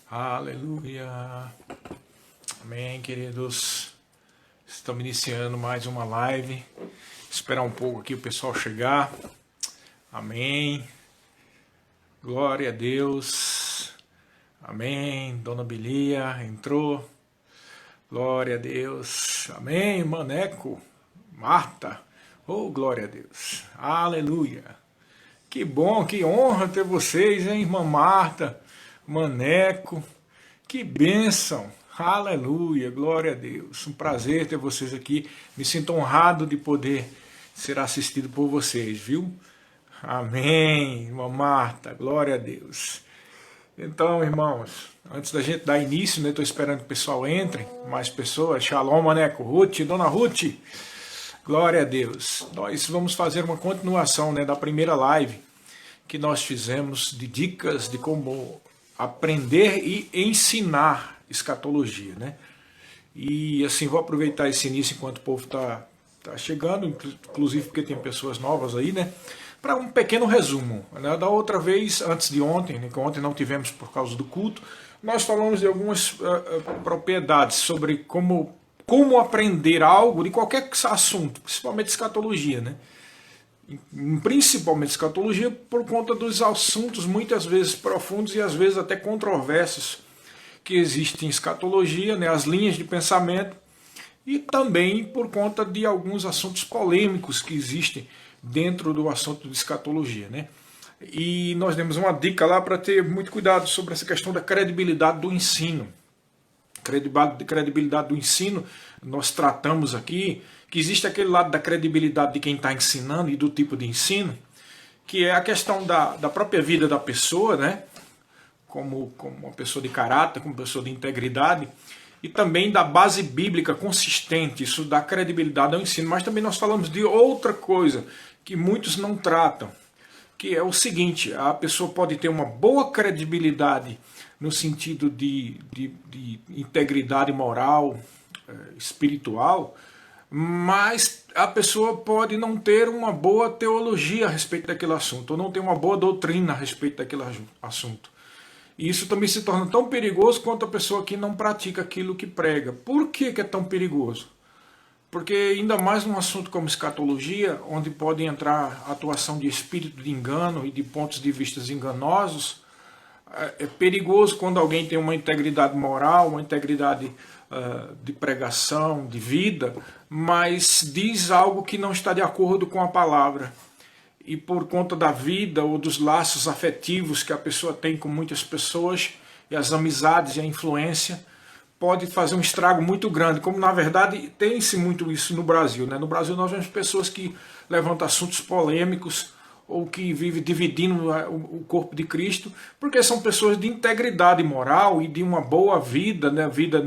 Aleluia. Amém, queridos. Estamos iniciando mais uma live. Esperar um pouco aqui o pessoal chegar. Amém. Glória a Deus. Amém. Dona Bilia entrou. Glória a Deus. Amém. Maneco. Marta. Oh, glória a Deus. Aleluia. Que bom, que honra ter vocês, hein, irmã Marta, Maneco. Que bênção. Aleluia. Glória a Deus. Um prazer ter vocês aqui. Me sinto honrado de poder ser assistido por vocês, viu? Amém, irmã Marta. Glória a Deus. Então, irmãos, antes da gente dar início, né, estou esperando que o pessoal entre, mais pessoas. Shalom, Maneco, Ruth, Dona Ruth. Glória a Deus. Nós vamos fazer uma continuação, né, da primeira live que nós fizemos de dicas de como aprender e ensinar escatologia, né? E assim, vou aproveitar esse início enquanto o povo está chegando, inclusive porque tem pessoas novas aí, né? Para um pequeno resumo, né? Da outra vez, antes de ontem, né, que ontem não tivemos por causa do culto, nós falamos de algumas propriedades sobre como aprender algo de qualquer assunto, principalmente escatologia, né? Principalmente escatologia por conta dos assuntos muitas vezes profundos e às vezes até controversos que existem em escatologia, né? As linhas de pensamento, e também por conta de alguns assuntos polêmicos que existem dentro do assunto de escatologia, né? E nós demos uma dica lá para ter muito cuidado sobre essa questão da credibilidade do ensino. Credibilidade do ensino, nós tratamos aqui que existe aquele lado da credibilidade de quem está ensinando e do tipo de ensino, que é a questão da própria vida da pessoa, né? Como uma pessoa de caráter, como uma pessoa de integridade, e também da base bíblica consistente, isso dá credibilidade ao ensino. Mas também nós falamos de outra coisa que muitos não tratam, que é o seguinte: a pessoa pode ter uma boa credibilidade no sentido de integridade moral, espiritual, mas a pessoa pode não ter uma boa teologia a respeito daquele assunto, ou não ter uma boa doutrina a respeito daquele assunto. E isso também se torna tão perigoso quanto a pessoa que não pratica aquilo que prega. Por que é tão perigoso? Porque ainda mais num assunto como escatologia, onde pode entrar a atuação de espírito de engano e de pontos de vista enganosos, é perigoso quando alguém tem uma integridade moral, uma integridade de pregação, de vida, mas diz algo que não está de acordo com a palavra. E por conta da vida ou dos laços afetivos que a pessoa tem com muitas pessoas, e as amizades e a influência, pode fazer um estrago muito grande, como na verdade tem-se muito isso no Brasil, né? No Brasil nós vemos pessoas que levantam assuntos polêmicos ou que vivem dividindo o corpo de Cristo, porque são pessoas de integridade moral e de uma boa vida, né? Vida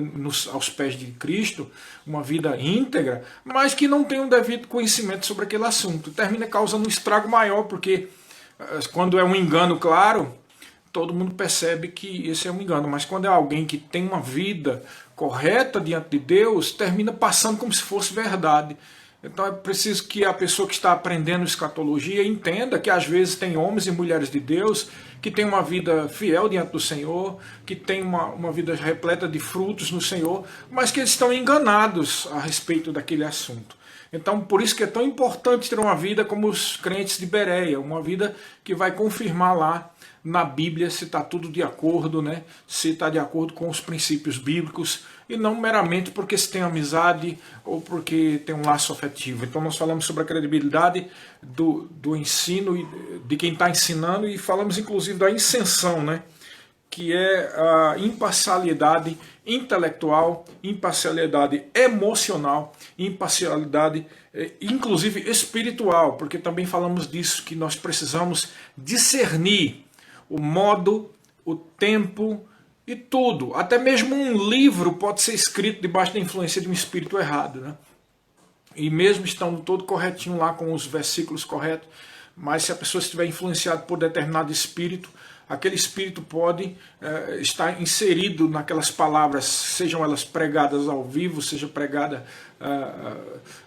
aos pés de Cristo, uma vida íntegra, mas que não tem um devido conhecimento sobre aquele assunto. Termina causando um estrago maior, porque quando é um engano claro, todo mundo percebe que esse é um engano, mas quando é alguém que tem uma vida correta diante de Deus, termina passando como se fosse verdade. Então é preciso que a pessoa que está aprendendo escatologia entenda que às vezes tem homens e mulheres de Deus que têm uma vida fiel diante do Senhor, que tem uma vida repleta de frutos no Senhor, mas que eles estão enganados a respeito daquele assunto. Então, por isso que é tão importante ter uma vida como os crentes de Bereia, uma vida que vai confirmar lá na Bíblia se está tudo de acordo, né? Se está de acordo com os princípios bíblicos, e não meramente porque se tem amizade ou porque tem um laço afetivo. Então nós falamos sobre a credibilidade do ensino, de quem está ensinando, e falamos inclusive da isenção, né? Que é a imparcialidade intelectual, imparcialidade emocional, imparcialidade inclusive espiritual, porque também falamos disso, que nós precisamos discernir o modo, o tempo e tudo. Até mesmo um livro pode ser escrito debaixo da influência de um espírito errado, né? E mesmo estando todo corretinho lá com os versículos corretos, mas se a pessoa estiver influenciada por determinado espírito, aquele espírito pode estar inserido naquelas palavras, sejam elas pregadas ao vivo, seja pregada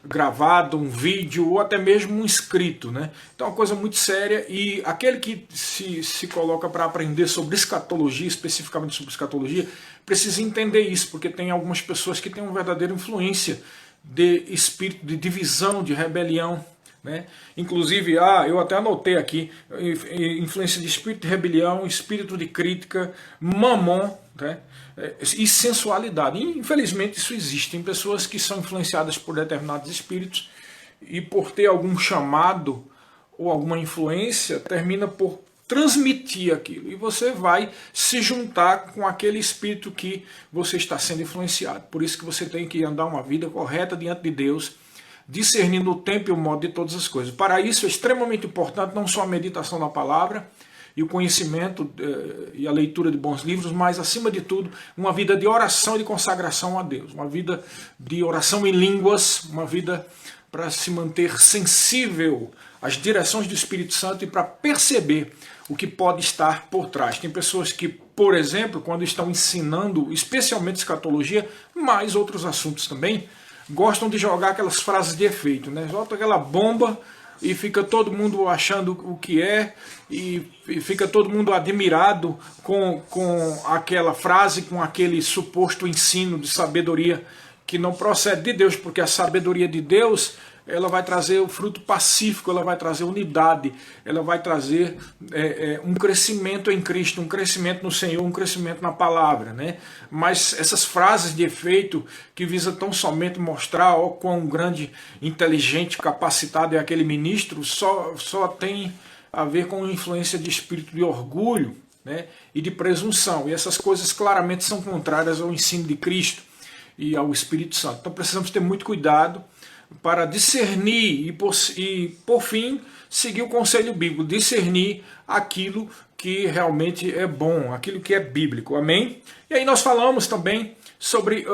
gravado, um vídeo ou até mesmo um escrito, né? Então é uma coisa muito séria, e aquele que se coloca para aprender sobre escatologia, especificamente sobre escatologia, precisa entender isso, porque tem algumas pessoas que têm uma verdadeira influência de espírito de divisão, de rebelião, né? Inclusive, eu até anotei aqui, influência de espírito de rebelião, espírito de crítica, mamon, né? E sensualidade. E, infelizmente isso existe. Tem pessoas que são influenciadas por determinados espíritos e por ter algum chamado ou alguma influência, termina por transmitir aquilo. E você vai se juntar com aquele espírito que você está sendo influenciado. Por isso que você tem que andar uma vida correta diante de Deus, discernindo o tempo e o modo de todas as coisas. Para isso é extremamente importante não só a meditação na palavra e o conhecimento e a leitura de bons livros, mas acima de tudo uma vida de oração e de consagração a Deus, uma vida de oração em línguas, uma vida para se manter sensível às direções do Espírito Santo e para perceber o que pode estar por trás. Tem pessoas que, por exemplo, quando estão ensinando, especialmente escatologia, mas outros assuntos também, gostam de jogar aquelas frases de efeito, né? Solta aquela bomba e fica todo mundo achando o que é, e fica todo mundo admirado com aquela frase, com aquele suposto ensino de sabedoria que não procede de Deus, porque a sabedoria de Deus, ela vai trazer o fruto pacífico, ela vai trazer unidade, ela vai trazer um crescimento em Cristo, um crescimento no Senhor, um crescimento na palavra, né? Mas essas frases de efeito que visam tão somente mostrar quão grande, inteligente, capacitado é aquele ministro, só tem a ver com influência de espírito de orgulho, né? E de presunção. E essas coisas claramente são contrárias ao ensino de Cristo e ao Espírito Santo. Então precisamos ter muito cuidado para discernir e por fim, seguir o conselho bíblico, discernir aquilo que realmente é bom, aquilo que é bíblico, amém? E aí nós falamos também sobre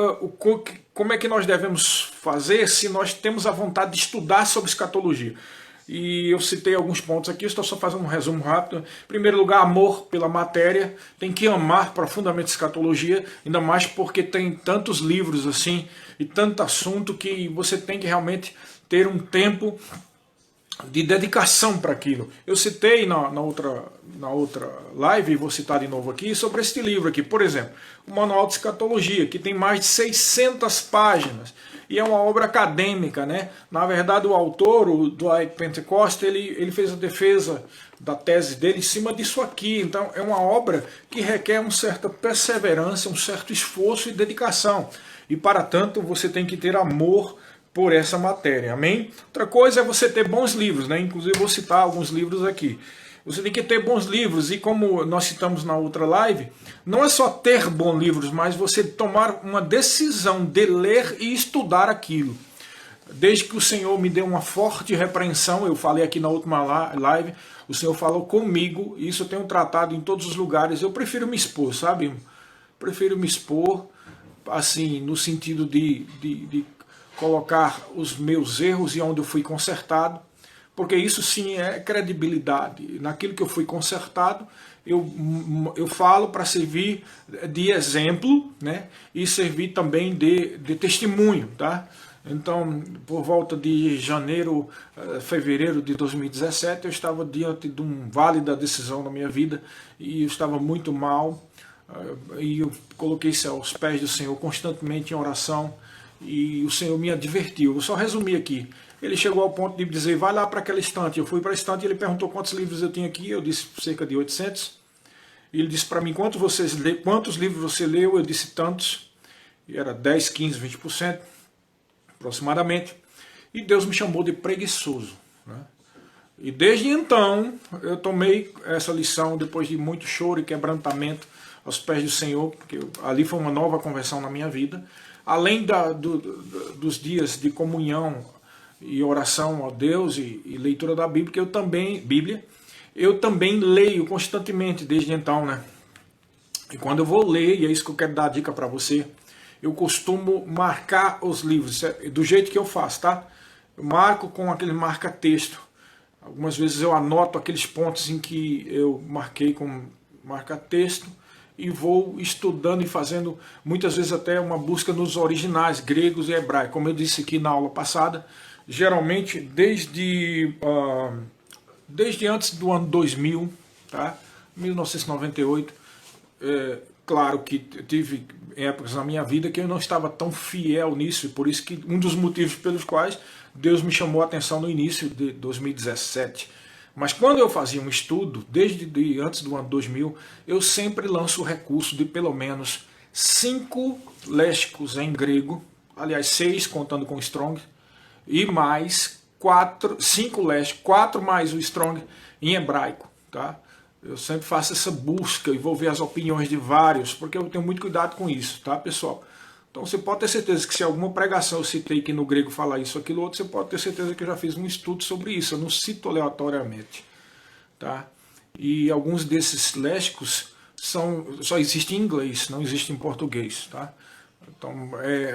como é que nós devemos fazer se nós temos a vontade de estudar sobre escatologia. E eu citei alguns pontos aqui, estou só fazendo um resumo rápido. Em primeiro lugar, amor pela matéria, tem que amar profundamente escatologia, ainda mais porque tem tantos livros assim, e tanto assunto que você tem que realmente ter um tempo de dedicação para aquilo. Eu citei na outra live, e vou citar de novo aqui, sobre este livro aqui, por exemplo, o Manual de Escatologia, que tem mais de 600 páginas, e é uma obra acadêmica, né? Na verdade, o autor, o Dwight Pentecost, ele fez a defesa da tese dele em cima disso aqui. Então, é uma obra que requer uma certa perseverança, um certo esforço e dedicação. E, para tanto, você tem que ter amor por essa matéria, amém? Outra coisa é você ter bons livros, né? Inclusive, eu vou citar alguns livros aqui. Você tem que ter bons livros, e como nós citamos na outra live, não é só ter bons livros, mas você tomar uma decisão de ler e estudar aquilo. Desde que o Senhor me deu uma forte repreensão, eu falei aqui na última live, o Senhor falou comigo, e isso eu tenho tratado em todos os lugares. Eu prefiro me expor, sabe? Prefiro me expor, assim, no sentido de colocar os meus erros e onde eu fui consertado, porque isso sim é credibilidade. Naquilo que eu fui consertado, eu falo para servir de exemplo, né? E servir também de testemunho, tá? Então, por volta de janeiro, fevereiro de 2017, eu estava diante de um vale da decisão na minha vida, e eu estava muito mal, e eu coloquei-se aos pés do Senhor constantemente em oração, e o Senhor me advertiu. Eu só resumi aqui. Ele chegou ao ponto de dizer, vai lá para aquela estante. Eu fui para a estante e ele perguntou quantos livros eu tinha aqui. Eu disse cerca de 800. E ele disse para mim, quantos livros você leu? Eu disse tantos. E era 10, 15, 20% aproximadamente. E Deus me chamou de preguiçoso, né? E desde então eu tomei essa lição, depois de muito choro e quebrantamento aos pés do Senhor, porque ali foi uma nova conversão na minha vida. Além dos dias de comunhão e oração a Deus e leitura da Bíblia, eu também leio constantemente desde então, né? E quando eu vou ler, e é isso que eu quero dar a dica para você, eu costumo marcar os livros, do jeito que eu faço, tá? Eu marco com aquele marca-texto, Algumas vezes eu anoto aqueles pontos em que eu marquei com marca-texto e vou estudando e fazendo, muitas vezes até uma busca nos originais, gregos e hebraicos. Como eu disse aqui na aula passada, geralmente desde antes do ano 2000, tá? 1998, claro que tive épocas na minha vida que eu não estava tão fiel nisso, e por isso que um dos motivos pelos quais Deus me chamou a atenção no início de 2017. Mas quando eu fazia um estudo, desde antes do ano 2000, eu sempre lanço o recurso de pelo menos 5 léxicos em grego, aliás 6 contando com o Strong, e mais 5 léxicos, 4 mais o Strong em hebraico, tá? Eu sempre faço essa busca e vou ver as opiniões de vários, porque eu tenho muito cuidado com isso, tá, pessoal? Então você pode ter certeza que se alguma pregação eu citei que no grego fala isso ou aquilo outro, você pode ter certeza que eu já fiz um estudo sobre isso, eu não cito aleatoriamente, tá? E alguns desses léxicos só existem em inglês, não existem em português, tá? Então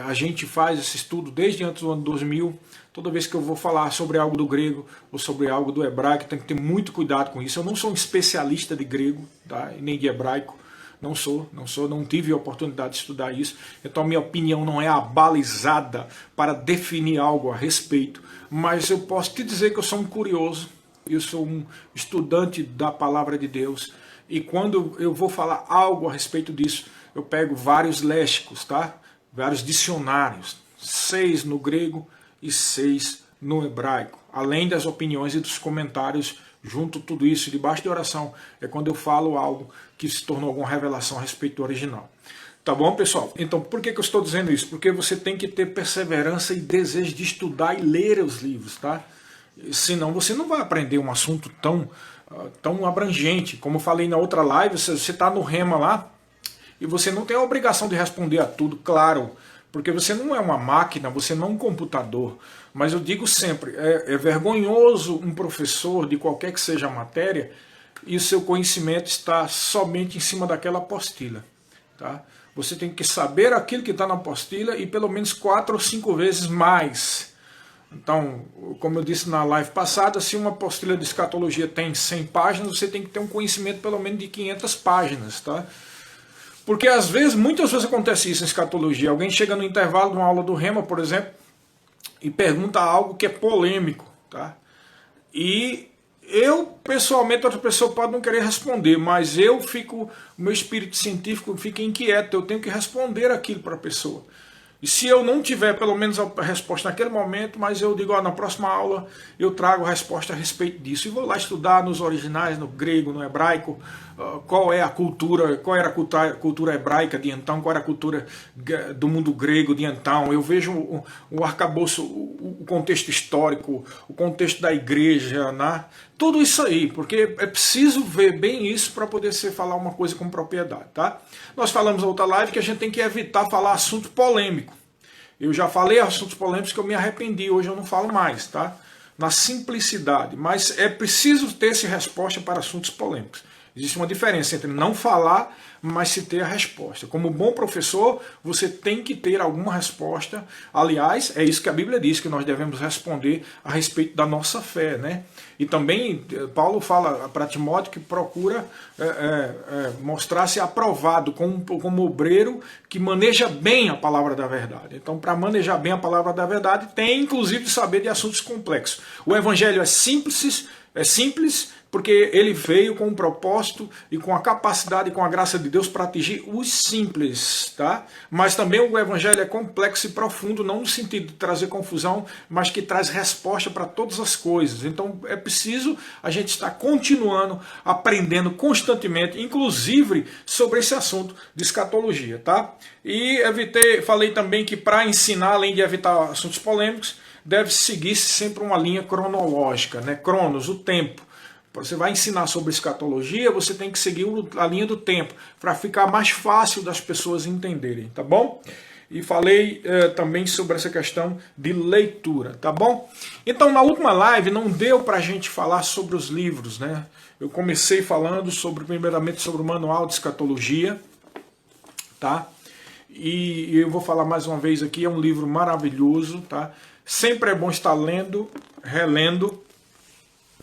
a gente faz esse estudo desde antes do ano 2000, toda vez que eu vou falar sobre algo do grego ou sobre algo do hebraico, tem que ter muito cuidado com isso. Eu não sou um especialista de grego, tá? E nem de hebraico, não tive a oportunidade de estudar isso, então a minha opinião não é abalizada para definir algo a respeito, mas eu posso te dizer que eu sou um curioso, eu sou um estudante da palavra de Deus, e quando eu vou falar algo a respeito disso, eu pego vários léxicos, tá? Vários dicionários, 6 no grego e 6 no hebraico, além das opiniões e dos comentários. Junto tudo isso, debaixo de oração, é quando eu falo algo que se tornou alguma revelação a respeito do original. Tá bom, pessoal? Então, por que eu estou dizendo isso? Porque você tem que ter perseverança e desejo de estudar e ler os livros, tá? Senão você não vai aprender um assunto tão abrangente. Como eu falei na outra live, você está no rema lá e você não tem a obrigação de responder a tudo, claro, porque você não é uma máquina, você não é um computador. Mas eu digo sempre, é vergonhoso um professor de qualquer que seja a matéria e o seu conhecimento está somente em cima daquela apostila, tá? Você tem que saber aquilo que está na apostila e pelo menos 4 ou 5 vezes mais. Então, como eu disse na live passada, se uma apostila de escatologia tem 100 páginas, você tem que ter um conhecimento pelo menos de 500 páginas, tá? Porque às vezes, muitas vezes acontece isso em escatologia. Alguém chega no intervalo de uma aula do Rema, por exemplo, e pergunta algo que é polêmico, tá? E eu, pessoalmente, outra pessoa pode não querer responder, mas o meu espírito científico fica inquieto, eu tenho que responder aquilo para a pessoa. E se eu não tiver pelo menos a resposta naquele momento, mas eu digo, na próxima aula eu trago a resposta a respeito disso. E vou lá estudar nos originais, no grego, no hebraico, qual era a cultura hebraica de então, qual era a cultura do mundo grego de então. Eu vejo o arcabouço, o contexto histórico, o contexto da igreja, né? Tudo isso aí, porque é preciso ver bem isso para poder falar uma coisa com propriedade, tá? Nós falamos na outra live que a gente tem que evitar falar assunto polêmico. Eu já falei assuntos polêmicos que eu me arrependi, hoje eu não falo mais, tá? Na simplicidade, mas é preciso ter-se resposta para assuntos polêmicos. Existe uma diferença entre não falar, mas se ter a resposta. Como bom professor, você tem que ter alguma resposta. Aliás, é isso que a Bíblia diz, que nós devemos responder a respeito da nossa fé, né? E também Paulo fala para Timóteo que procura mostrar-se aprovado como obreiro que maneja bem a palavra da verdade. Então, para manejar bem a palavra da verdade, tem inclusive de saber de assuntos complexos. O evangelho é simples porque ele veio com um propósito e com a capacidade e com a graça de Deus para atingir os simples, tá? Mas também o evangelho é complexo e profundo, não no sentido de trazer confusão, mas que traz resposta para todas as coisas. Então é preciso a gente estar continuando, aprendendo constantemente, inclusive sobre esse assunto de escatologia, tá? E falei também que para ensinar, além de evitar assuntos polêmicos, deve seguir sempre uma linha cronológica, né? Cronos, o tempo. Você vai ensinar sobre escatologia, você tem que seguir a linha do tempo, para ficar mais fácil das pessoas entenderem, tá bom? E falei também sobre essa questão de leitura, tá bom? Então, na última live não deu para a gente falar sobre os livros, né? Eu comecei falando primeiramente sobre o Manual de Escatologia, tá? E eu vou falar mais uma vez aqui, é um livro maravilhoso, tá? Sempre é bom estar lendo, relendo,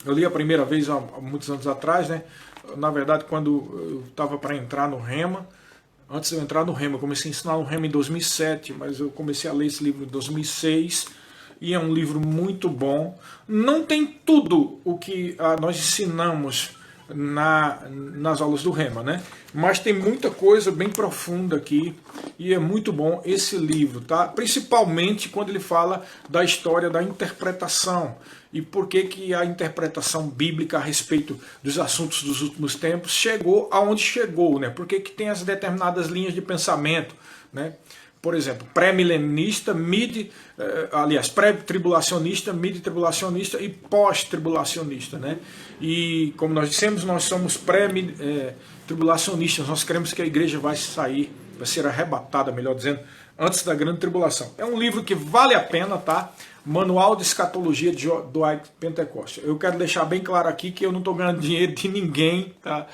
Eu li a primeira vez há muitos anos atrás, né? Na verdade, quando eu estava para entrar no Rema, antes de eu entrar no Rema, eu comecei a ensinar no Rema em 2007, mas eu comecei a ler esse livro em 2006, e é um livro muito bom. Não tem tudo o que nós ensinamos nas aulas do Rema, né? Mas tem muita coisa bem profunda aqui, e é muito bom esse livro, tá? Principalmente quando ele fala da história da interpretação e por que a interpretação bíblica a respeito dos assuntos dos últimos tempos chegou aonde chegou, né? Por que tem as determinadas linhas de pensamento, né? Por exemplo, pré-milenista, pré-tribulacionista, mid-tribulacionista e pós-tribulacionista, né? E como nós dissemos, nós somos pré-tribulacionistas, nós queremos que a igreja vai sair, vai ser arrebatada, melhor dizendo, antes da grande tribulação. É um livro que vale a pena, tá? Manual de Escatologia de Dwight Pentecost. Eu quero deixar bem claro aqui que eu não estou ganhando dinheiro de ninguém, tá?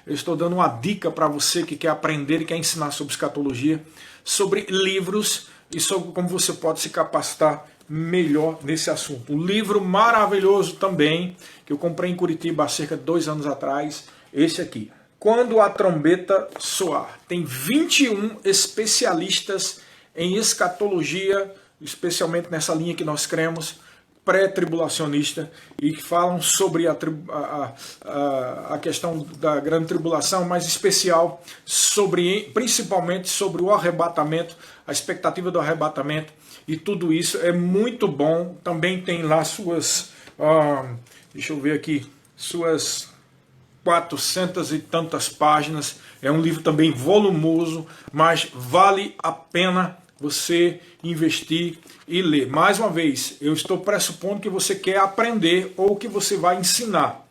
Eu estou dando uma dica para você que quer aprender e quer ensinar sobre escatologia, sobre livros e sobre como você pode se capacitar melhor nesse assunto. Um livro maravilhoso também, que eu comprei em Curitiba há cerca de 2 anos atrás, esse aqui. Quando a Trombeta Soar. Tem 21 especialistas em escatologia, especialmente nessa linha que nós cremos, pré-tribulacionista, e que falam sobre a questão da grande tribulação, mas especial principalmente sobre o arrebatamento, a expectativa do arrebatamento, e tudo isso é muito bom. Também tem lá suas, deixa eu ver aqui, suas 400 e tantas páginas. É um livro também volumoso, mas vale a pena você investir e ler. Mais uma vez, eu estou pressupondo que você quer aprender ou que você vai ensinar.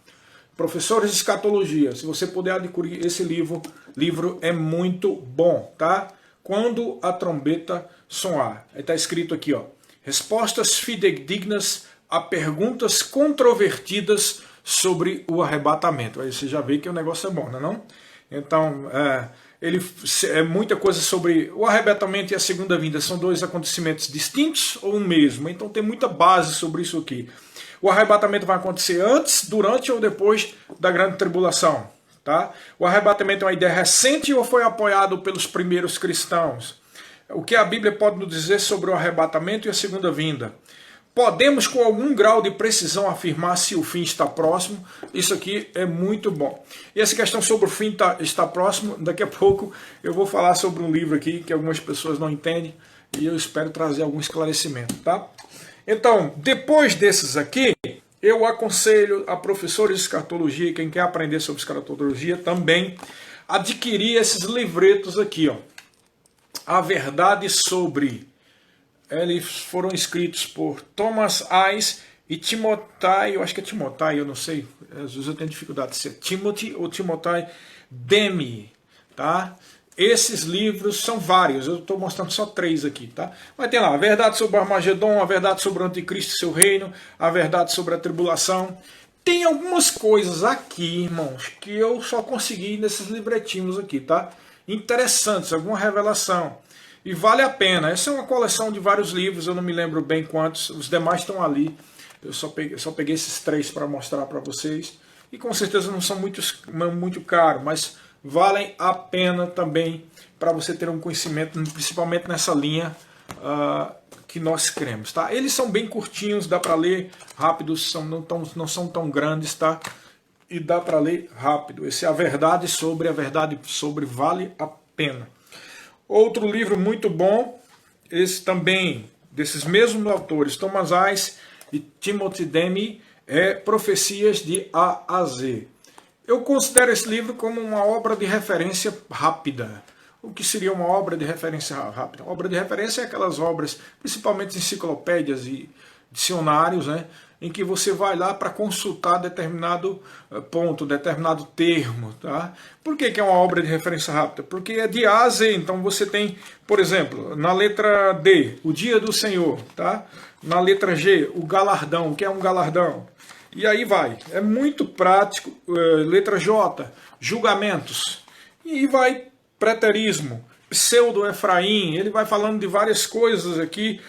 Professores de Escatologia, se você puder adquirir esse livro é muito bom, tá? Quando a Trombeta Soar. Está escrito aqui, ó, respostas fidedignas a perguntas controvertidas sobre o arrebatamento. Aí você já vê que o negócio é bom, não é não? Então, ele é muita coisa sobre o arrebatamento e a segunda vinda. São 2 acontecimentos distintos ou o mesmo? Então tem muita base sobre isso aqui. O arrebatamento vai acontecer antes, durante ou depois da grande tribulação, tá? O arrebatamento é uma ideia recente ou foi apoiado pelos primeiros cristãos? O que a Bíblia pode nos dizer sobre o arrebatamento e a segunda vinda? Podemos com algum grau de precisão afirmar se o fim está próximo? Isso aqui é muito bom. E essa questão sobre o fim está próximo, daqui a pouco eu vou falar sobre um livro aqui que algumas pessoas não entendem e eu espero trazer algum esclarecimento, tá? Então, depois desses aqui, eu aconselho a professores de escatologia, quem quer aprender sobre escatologia também, adquirir esses livretos aqui, ó. A Verdade sobre... Eles foram escritos por Thomas Ice e Timothy, eu acho que é Timothy, eu não sei, às vezes eu tenho dificuldade de ser Timothy ou Timothy Demi, tá? Esses livros são vários, eu estou mostrando só 3 aqui, tá? Mas tem lá a verdade sobre o Armagedon, a verdade sobre o Anticristo e seu reino, a verdade sobre a tribulação. Tem algumas coisas aqui, irmãos, que eu só consegui nesses livretinhos aqui, tá? Interessantes, alguma revelação. E vale a pena. Essa é uma coleção de vários livros, eu não me lembro bem quantos, os demais estão ali. Eu só peguei esses 3 para mostrar para vocês. E com certeza não são muito caros, mas valem a pena também para você ter um conhecimento, principalmente nessa linha que nós cremos, tá? Eles são bem curtinhos, dá para ler rápido, não são tão grandes, tá? E dá para ler rápido. Esse é a verdade sobre vale a pena. Outro livro muito bom, esse também, desses mesmos autores, Thomas Ice e Timothy Demi, é Profecias de A a Z. Eu considero esse livro como uma obra de referência rápida. O que seria uma obra de referência rápida? A obra de referência é aquelas obras, principalmente enciclopédias e dicionários, né, em que você vai lá para consultar determinado ponto, determinado termo. Tá? Por que é uma obra de referência rápida? Porque é de A a Z. Então você tem, por exemplo, na letra D, o dia do Senhor. Tá? Na letra G, o galardão. O que é um galardão? E aí vai. É muito prático. Letra J, julgamentos. E vai preterismo, pseudo-Efraim. Ele vai falando de várias coisas aqui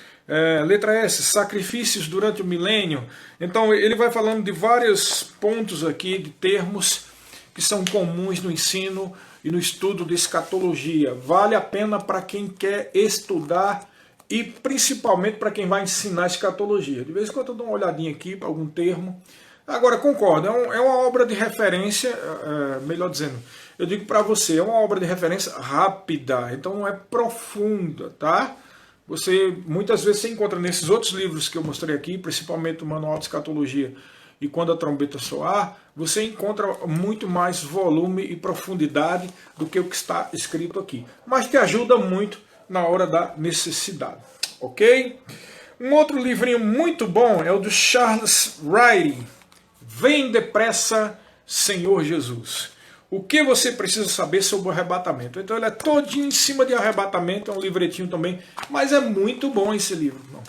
Letra S, sacrifícios durante o milênio. Então ele vai falando de vários pontos aqui, de termos que são comuns no ensino e no estudo de escatologia. Vale a pena para quem quer estudar e principalmente para quem vai ensinar escatologia. De vez em quando eu dou uma olhadinha aqui para algum termo. Agora, concordo, é uma obra de referência, melhor dizendo, eu digo para você, é uma obra de referência rápida, então não é profunda, tá? Você, muitas vezes você encontra nesses outros livros que eu mostrei aqui, principalmente o Manual de Escatologia e Quando a Trombeta Soar, você encontra muito mais volume e profundidade do que o que está escrito aqui. Mas te ajuda muito na hora da necessidade, ok? Um outro livrinho muito bom é o do Charles Wright, Vem Depressa, Senhor Jesus. O que você precisa saber sobre o arrebatamento? Então ele é todinho em cima de arrebatamento, é um livretinho também, mas é muito bom esse livro, irmão.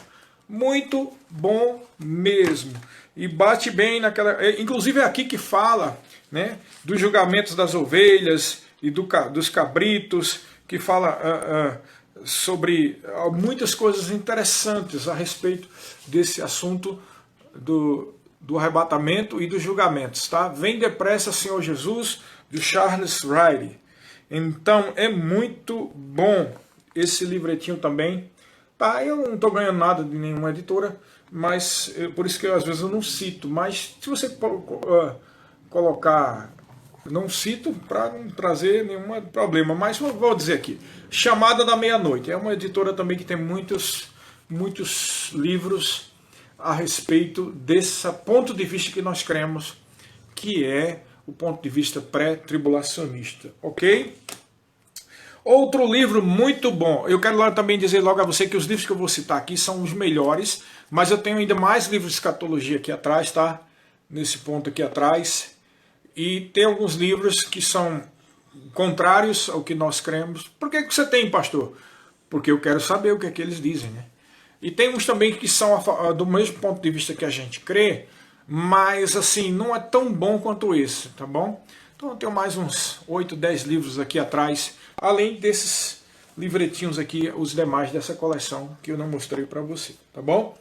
Muito bom mesmo. E bate bem naquela... Inclusive é aqui que fala, né, dos julgamentos das ovelhas e dos cabritos, que fala sobre muitas coisas interessantes a respeito desse assunto do arrebatamento e dos julgamentos, tá? Vem depressa, Senhor Jesus, de Charles Wright. Então é muito bom esse livretinho também. Tá, eu não estou ganhando nada de nenhuma editora, mas por isso que às vezes eu não cito. Mas se você colocar, não cito para não trazer nenhum problema. Mas vou dizer aqui, Chamada da Meia-Noite. É uma editora também que tem muitos livros a respeito desse ponto de vista que nós cremos, que é o ponto de vista pré-tribulacionista, ok? Outro livro muito bom, eu quero lá também dizer logo a você que os livros que eu vou citar aqui são os melhores, mas eu tenho ainda mais livros de escatologia aqui atrás, tá? Nesse ponto aqui atrás, e tem alguns livros que são contrários ao que nós cremos. Por que você tem, pastor? Porque eu quero saber o que é que eles dizem, né? E tem uns também que são do mesmo ponto de vista que a gente crê, mas assim, não é tão bom quanto esse, tá bom? Então eu tenho mais uns 8, 10 livros aqui atrás, além desses livretinhos aqui, os demais dessa coleção que eu não mostrei para você, tá bom?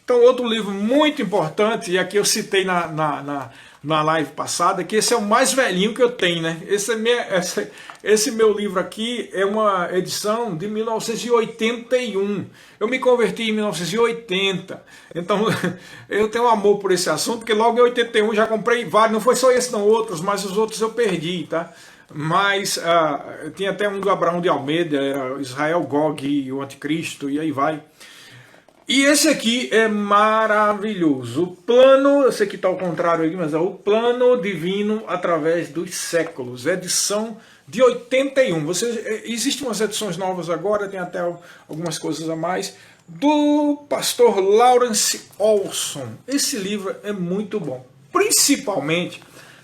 Então outro livro muito importante, e aqui eu citei na live passada, que esse é o mais velhinho que eu tenho, né? Esse meu livro aqui é uma edição de 1981. Eu me converti em 1980. Então eu tenho um amor por esse assunto, porque logo em 81 já comprei vários, não foi só esse não, outros, mas os outros eu perdi, tá? Mas tinha até um do Abraão de Almeida, Israel Gog e o Anticristo, e aí vai. E esse aqui é maravilhoso. O plano, esse aqui está ao contrário aí, mas é o Plano Divino através dos séculos, edição de 81. Existem umas edições novas agora, tem até algumas coisas a mais, do pastor Lawrence Olson. Esse livro é muito bom, principalmente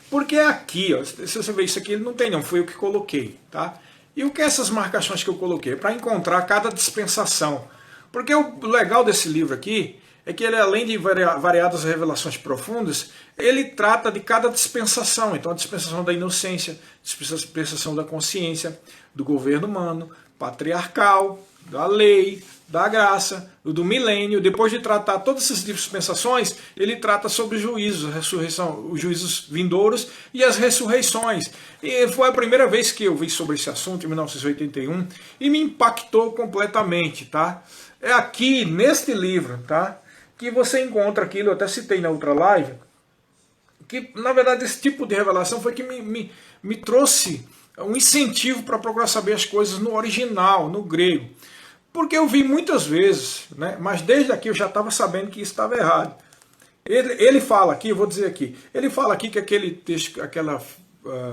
porque aqui, ó, se você ver isso aqui, ele não tem não, foi eu que coloquei, tá? E o que é essas marcações que eu coloquei? Para encontrar cada dispensação. Porque o legal desse livro aqui é que ele, além de variadas revelações profundas, ele trata de cada dispensação. Então a dispensação da inocência, dispensação da consciência, do governo humano, patriarcal, da lei, da graça, do milênio. Depois de tratar todas essas dispensações, ele trata sobre juízos, ressurreição, os juízos vindouros e as ressurreições. E foi a primeira vez que eu vi sobre esse assunto, em 1981, e me impactou completamente, tá? É aqui, neste livro, tá, que você encontra aquilo, eu até citei na outra live, que na verdade esse tipo de revelação foi que me trouxe um incentivo para procurar saber as coisas no original, no grego. Porque eu vi muitas vezes, né, mas desde aqui eu já estava sabendo que isso estava errado. Ele fala aqui, eu vou dizer aqui, ele fala aqui que aquele texto, aquela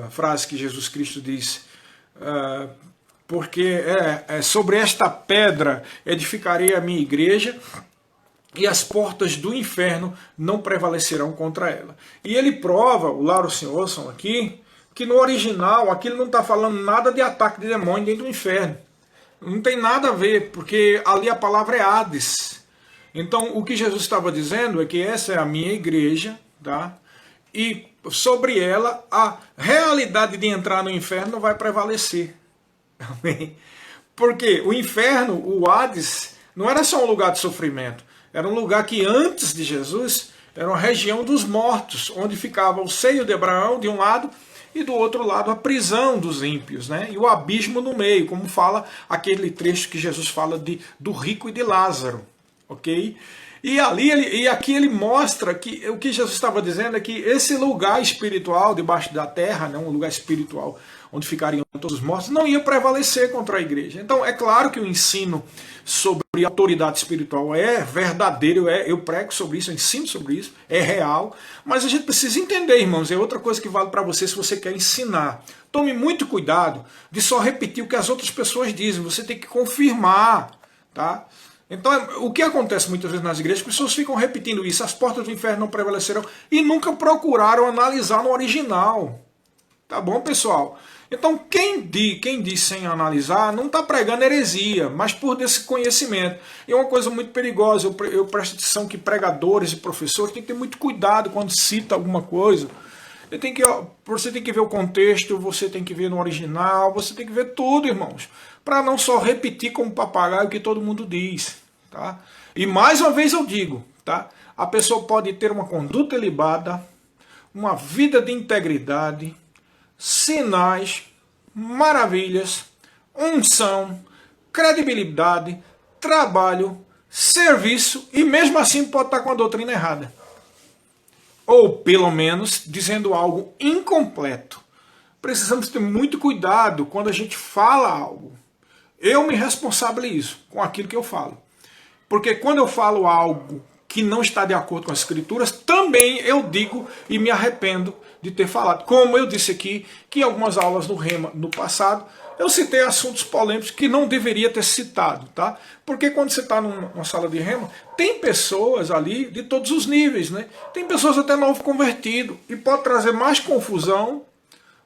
frase que Jesus Cristo diz... porque sobre esta pedra edificarei a minha igreja e as portas do inferno não prevalecerão contra ela. E ele prova, o Lawrence Olson aqui, que no original aquilo não está falando nada de ataque de demônio dentro do inferno. Não tem nada a ver, porque ali a palavra é Hades. Então o que Jesus estava dizendo é que essa é a minha igreja, tá? E sobre ela a realidade de entrar no inferno não vai prevalecer. Amém? Porque o inferno, o Hades, não era só um lugar de sofrimento, era um lugar que antes de Jesus era uma região dos mortos, onde ficava o seio de Abraão de um lado e do outro lado a prisão dos ímpios, né? E o abismo no meio, como fala aquele trecho que Jesus fala do rico e de Lázaro, ok? E aqui ele mostra que o que Jesus estava dizendo é que esse lugar espiritual debaixo da terra, né, um lugar espiritual onde ficariam todos os mortos, não ia prevalecer contra a igreja. Então é claro que o ensino sobre autoridade espiritual é verdadeiro, eu prego sobre isso, eu ensino sobre isso, é real, mas a gente precisa entender, irmãos, é outra coisa que vale para você se você quer ensinar. Tome muito cuidado de só repetir o que as outras pessoas dizem, você tem que confirmar, tá? Então, o que acontece muitas vezes nas igrejas, as pessoas ficam repetindo isso, as portas do inferno não prevalecerão, e nunca procuraram analisar no original. Tá bom, pessoal? Então, quem diz sem analisar, não está pregando heresia, mas por desconhecimento. E é uma coisa muito perigosa, eu presto atenção que pregadores e professores têm que ter muito cuidado quando cita alguma coisa. Você tem que ver o contexto, você tem que ver no original, você tem que ver tudo, irmãos, para não só repetir como papagaio o que todo mundo diz, tá? E mais uma vez eu digo, tá? A pessoa pode ter uma conduta ilibada, uma vida de integridade, sinais, maravilhas, unção, credibilidade, trabalho, serviço, e mesmo assim pode estar com a doutrina errada. Ou, pelo menos, dizendo algo incompleto. Precisamos ter muito cuidado quando a gente fala algo. Eu me responsabilizo com aquilo que eu falo. Porque quando eu falo algo que não está de acordo com as Escrituras, também eu digo e me arrependo de ter falado. Como eu disse aqui, que em algumas aulas no Rema, no passado, eu citei assuntos polêmicos que não deveria ter citado, tá? Porque quando você está numa sala de Rema, tem pessoas ali de todos os níveis, né? Tem pessoas até novo convertido, e pode trazer mais confusão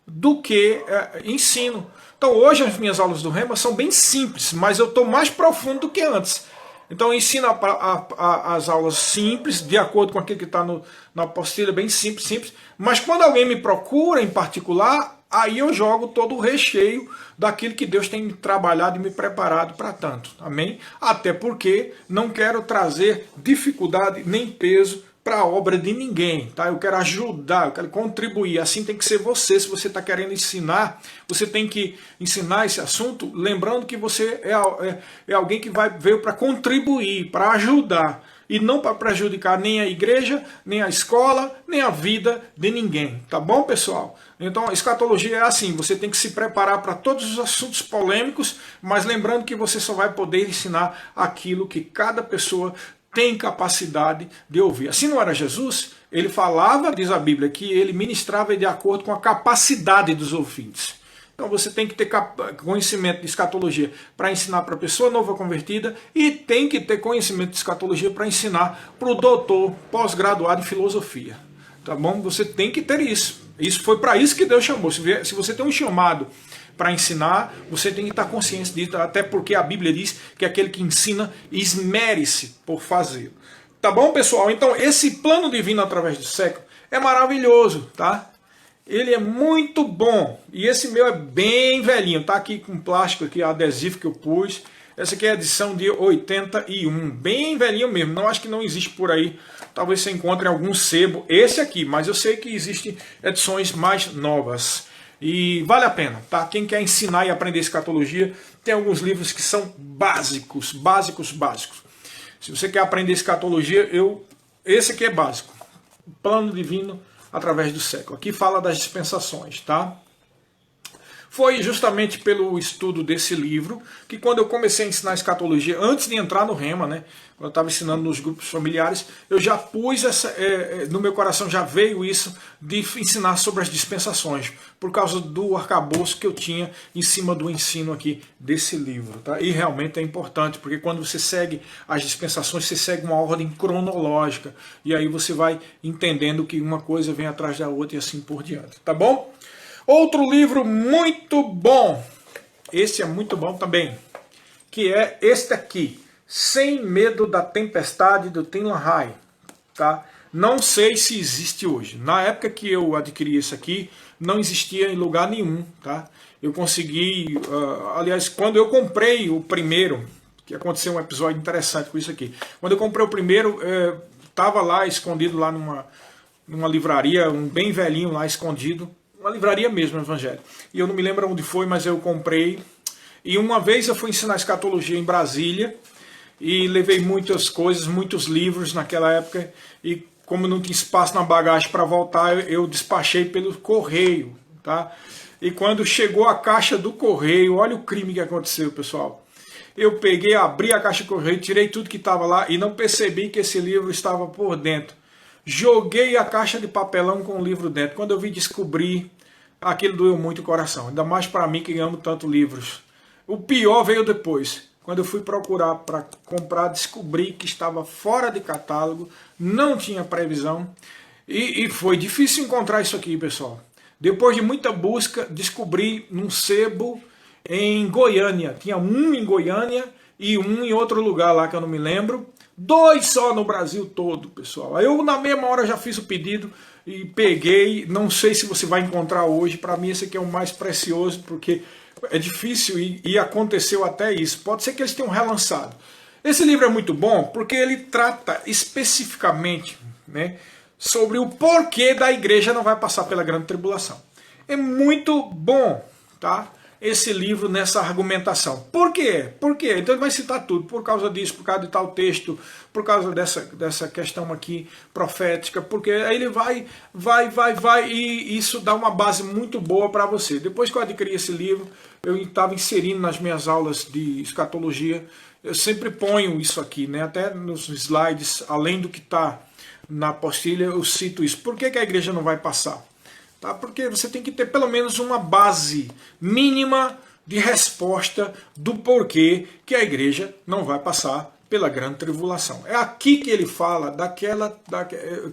do que ensino. Então hoje as minhas aulas do Rema são bem simples, mas eu estou mais profundo do que antes. Então eu ensino as aulas simples, de acordo com aquilo que está na apostila, bem simples. Mas quando alguém me procura em particular, aí eu jogo todo o recheio daquilo que Deus tem me trabalhado e me preparado para tanto. Amém? Até porque não quero trazer dificuldade nem peso para a obra de ninguém, tá? Eu quero ajudar, eu quero contribuir. Assim tem que ser você. Se você está querendo ensinar, você tem que ensinar esse assunto, lembrando que você é alguém que veio para contribuir, para ajudar, e não para prejudicar nem a igreja, nem a escola, nem a vida de ninguém. Tá bom, pessoal? Então, a escatologia é assim, você tem que se preparar para todos os assuntos polêmicos, mas lembrando que você só vai poder ensinar aquilo que cada pessoa tem capacidade de ouvir. Assim não era Jesus? Ele falava, diz a Bíblia, que ele ministrava de acordo com a capacidade dos ouvintes. Então você tem que ter conhecimento de escatologia para ensinar para a pessoa nova convertida, e tem que ter conhecimento de escatologia para ensinar para o doutor pós-graduado em filosofia. Tá bom? Você tem que ter isso. Isso foi para isso que Deus chamou. Se você tem um chamado para ensinar, você tem que estar consciente disso, até porque a Bíblia diz que aquele que ensina esmere-se por fazê-lo. Tá bom, pessoal? Então, esse plano divino através do século é maravilhoso, tá? Ele é muito bom. E esse meu é bem velhinho, tá aqui com plástico, aqui, adesivo que eu pus. Essa aqui é a edição de 81, bem velhinho mesmo. Não acho que não existe por aí. Talvez você encontre algum sebo, esse aqui, mas eu sei que existem edições mais novas. E vale a pena, tá? Quem quer ensinar e aprender escatologia, tem alguns livros que são básicos. Se você quer aprender escatologia, esse aqui é básico. Plano divino através do século. Aqui fala das dispensações, tá? Foi justamente pelo estudo desse livro que quando eu comecei a ensinar escatologia, antes de entrar no Rema, né, quando eu estava ensinando nos grupos familiares, eu já pus no meu coração já veio isso de ensinar sobre as dispensações, por causa do arcabouço que eu tinha em cima do ensino aqui desse livro. Tá? E realmente é importante, porque quando você segue as dispensações, você segue uma ordem cronológica, e aí você vai entendendo que uma coisa vem atrás da outra e assim por diante. Tá bom? Outro livro muito bom, esse é muito bom também, que é este aqui, Sem Medo da Tempestade, do Tim LaHaye. Tá? Não sei se existe hoje. Na época que eu adquiri esse aqui, não existia em lugar nenhum. Tá? Eu consegui, aliás, quando eu comprei o primeiro, que aconteceu um episódio interessante com isso aqui. Quando eu comprei o primeiro, estava lá escondido lá numa livraria, um bem velhinho lá escondido, uma livraria mesmo, Evangelho. E eu não me lembro onde foi, mas eu comprei. E uma vez eu fui ensinar escatologia em Brasília e levei muitas coisas, muitos livros naquela época, e como não tinha espaço na bagagem para voltar, eu despachei pelo correio, tá? E quando chegou a caixa do correio, olha o crime que aconteceu, pessoal. Eu peguei, abri a caixa do correio, tirei tudo que estava lá e não percebi que esse livro estava por dentro. Joguei a caixa de papelão com o livro dentro. Quando eu vim descobrir, aquilo doeu muito o coração. Ainda mais para mim que amo tanto livros. O pior veio depois. Quando eu fui procurar para comprar, descobri que estava fora de catálogo, não tinha previsão. E foi difícil encontrar isso aqui, pessoal. Depois de muita busca, descobri num sebo em Goiânia. Tinha um em Goiânia e um em outro lugar lá que eu não me lembro. 2 só no Brasil todo, pessoal. Aí eu na mesma hora já fiz o pedido e peguei. Não sei se você vai encontrar hoje. Para mim esse aqui é o mais precioso, porque é difícil e aconteceu até isso. Pode ser que eles tenham relançado. Esse livro é muito bom porque ele trata especificamente, né, sobre o porquê da igreja não vai passar pela grande tribulação. É muito bom, tá? Esse livro nessa argumentação. Por quê? Por quê? Então ele vai citar tudo. Por causa disso, por causa de tal texto, por causa dessa questão aqui profética, porque aí ele vai, e isso dá uma base muito boa para você. Depois que eu adquiri esse livro, eu estava inserindo nas minhas aulas de escatologia, eu sempre ponho isso aqui, né? Até nos slides, além do que está na apostila, eu cito isso. Por que a igreja não vai passar? Tá? Porque você tem que ter pelo menos uma base mínima de resposta do porquê que a igreja não vai passar pela grande tribulação. É aqui que ele fala daquela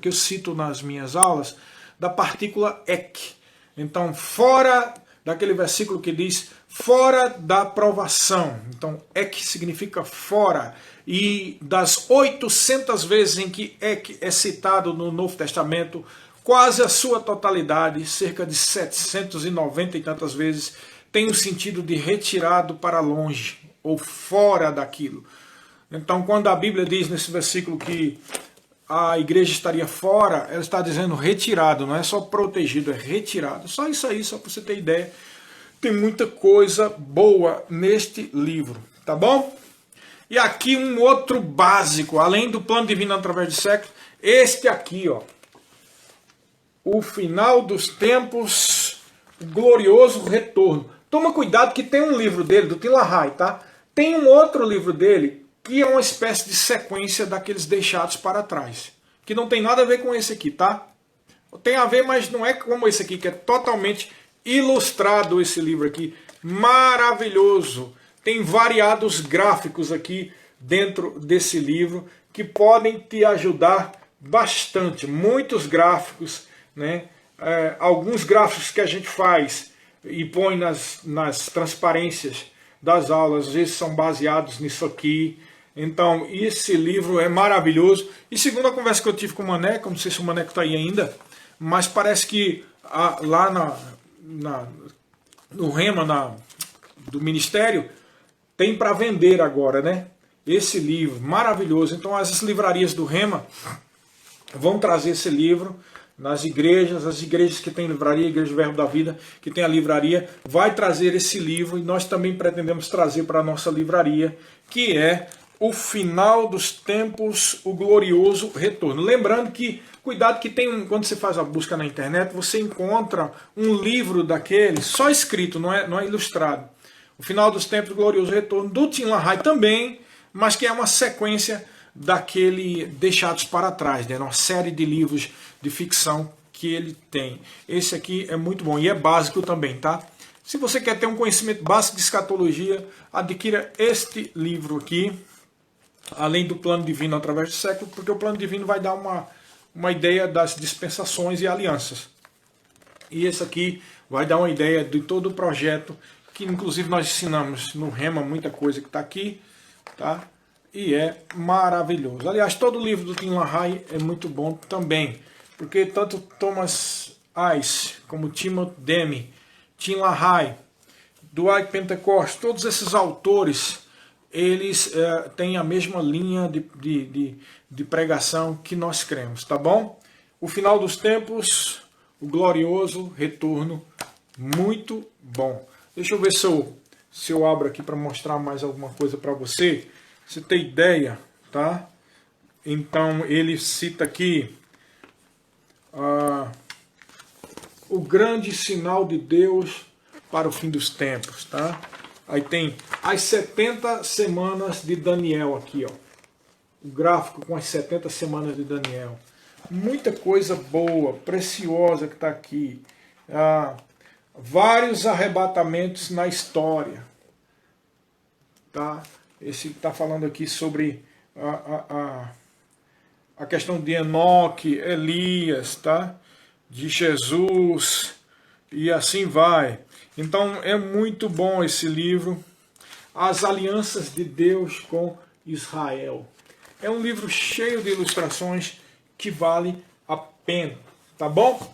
que eu cito nas minhas aulas, da partícula ek. Então, fora daquele versículo que diz fora da provação. Então, ek significa fora. E das 800 vezes em que ek é citado no Novo Testamento, quase a sua totalidade, cerca de 790 e tantas vezes, tem o sentido de retirado para longe, ou fora daquilo. Então, quando a Bíblia diz nesse versículo que a igreja estaria fora, ela está dizendo retirado, não é só protegido, é retirado. Só isso aí, só para você ter ideia. Tem muita coisa boa neste livro, tá bom? E aqui um outro básico, além do plano divino através de séculos, este aqui, ó. O final dos tempos, o glorioso retorno. Toma cuidado que tem um livro dele, do Tim LaHaye, tá? Tem um outro livro dele, que é uma espécie de sequência daqueles deixados para trás. Que não tem nada a ver com esse aqui, tá? Tem a ver, mas não é como esse aqui, que é totalmente ilustrado esse livro aqui. Maravilhoso. Tem variados gráficos aqui dentro desse livro que podem te ajudar bastante. Muitos gráficos, né? Alguns gráficos que a gente faz e põe nas transparências das aulas, às vezes são baseados nisso aqui. Então, esse livro é maravilhoso. E segundo a conversa que eu tive com o Maneco, não sei se o Maneco está aí ainda, mas parece que lá no Rema do Ministério, tem para vender agora, né? Esse livro maravilhoso. Então, as livrarias do Rema vão trazer esse livro nas igrejas, as igrejas que têm livraria, a Igreja do Verbo da Vida, que tem a livraria, vai trazer esse livro, e nós também pretendemos trazer para a nossa livraria, que é O Final dos Tempos, o Glorioso Retorno. Lembrando que, cuidado que tem quando você faz a busca na internet, você encontra um livro daquele, só escrito, não é ilustrado. O Final dos Tempos, o Glorioso Retorno, do Tim LaHaye também, mas que é uma sequência daquele Deixados para Trás, né? Uma série de livros de ficção que ele tem. Esse aqui é muito bom e é básico também, tá? Se você quer ter um conhecimento básico de escatologia, adquira este livro aqui, além do plano divino através do século, porque o plano divino vai dar uma ideia das dispensações e alianças. E esse aqui vai dar uma ideia de todo o projeto, que inclusive nós ensinamos no Rema, muita coisa que está aqui, tá? E é maravilhoso. Aliás, todo o livro do Tim LaHaye é muito bom também, porque tanto Thomas Ice, como Timothy Demi, Tim LaHaye, Dwight Pentecost, todos esses autores, eles têm a mesma linha de pregação que nós cremos, tá bom? O final dos tempos, o glorioso retorno, muito bom. Deixa eu ver se eu abro aqui para mostrar mais alguma coisa para você. Você tem ideia, tá? Então ele cita aqui o grande sinal de Deus para o fim dos tempos, tá? Aí tem as 70 semanas de Daniel aqui, ó. O gráfico com as 70 semanas de Daniel. Muita coisa boa, preciosa que está aqui. Vários arrebatamentos na história. Tá? Esse está falando aqui sobre a questão de Enoque, Elias, tá? De Jesus, e assim vai. Então é muito bom esse livro, As Alianças de Deus com Israel. É um livro cheio de ilustrações que vale a pena, tá bom?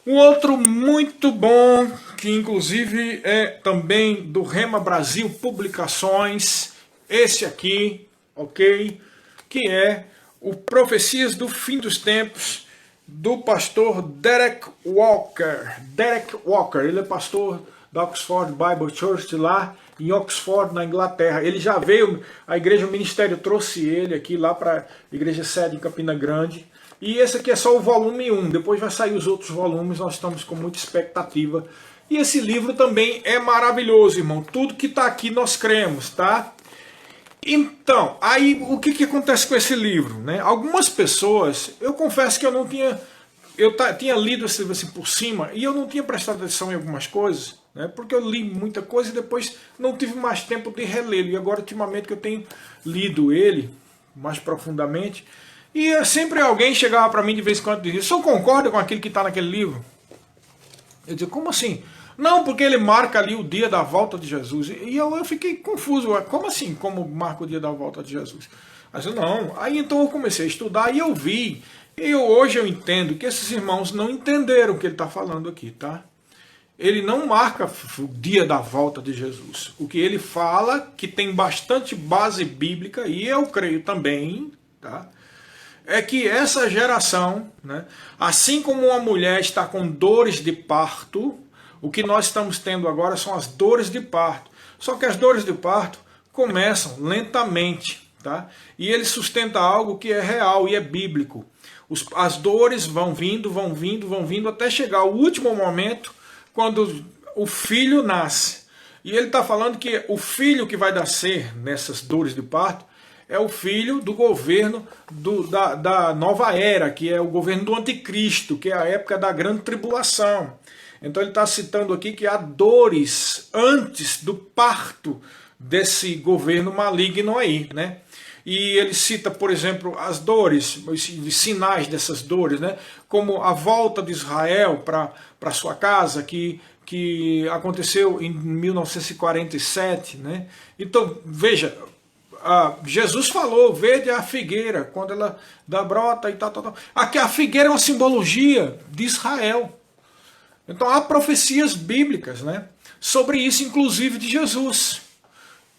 Um outro muito bom, que inclusive é também do Rema Brasil Publicações, esse aqui, ok? Que é o Profecias do Fim dos Tempos, do pastor Derek Walker. Derek Walker, ele é pastor da Oxford Bible Church lá em Oxford, na Inglaterra. Ele já veio, a igreja, o ministério trouxe ele aqui lá para a igreja sede em Campina Grande. E esse aqui é só o volume 1, depois vai sair os outros volumes, nós estamos com muita expectativa. E esse livro também é maravilhoso, irmão. Tudo que está aqui nós cremos, tá? Então, aí o que acontece com esse livro, né? Algumas pessoas, eu confesso que eu não tinha, tinha lido esse livro assim por cima e eu não tinha prestado atenção em algumas coisas, né? Porque eu li muita coisa e depois não tive mais tempo de relê-lo. E agora, ultimamente, que eu tenho lido ele mais profundamente, e sempre alguém chegava para mim de vez em quando e dizia: o senhor concorda com aquilo que está naquele livro? Eu dizia: como assim? Não, porque ele marca ali o dia da volta de Jesus. E eu fiquei confuso. Como assim? Como marca o dia da volta de Jesus? Mas não. Aí então eu comecei a estudar e eu vi. E hoje eu entendo que esses irmãos não entenderam o que ele está falando aqui, tá? Ele não marca o dia da volta de Jesus. O que ele fala, que tem bastante base bíblica, e eu creio também, tá? É que essa geração, né, assim como uma mulher está com dores de parto, o que nós estamos tendo agora são as dores de parto. Só que as dores de parto começam lentamente, tá? E ele sustenta algo que é real e é bíblico. As dores vão vindo, vão vindo, vão vindo, até chegar ao último momento, quando o filho nasce. E ele está falando que o filho que vai nascer nessas dores de parto é o filho do governo da nova era, que é o governo do anticristo, que é a época da grande tribulação. Então ele está citando aqui que há dores antes do parto desse governo maligno aí, né? E ele cita, por exemplo, as dores, os sinais dessas dores, né? Como a volta de Israel para sua casa, que aconteceu em 1947, né? Então, veja, Jesus falou: vede a figueira, quando ela dá brota e tal. Aqui a figueira é uma simbologia de Israel. Então há profecias bíblicas, né, sobre isso, inclusive de Jesus.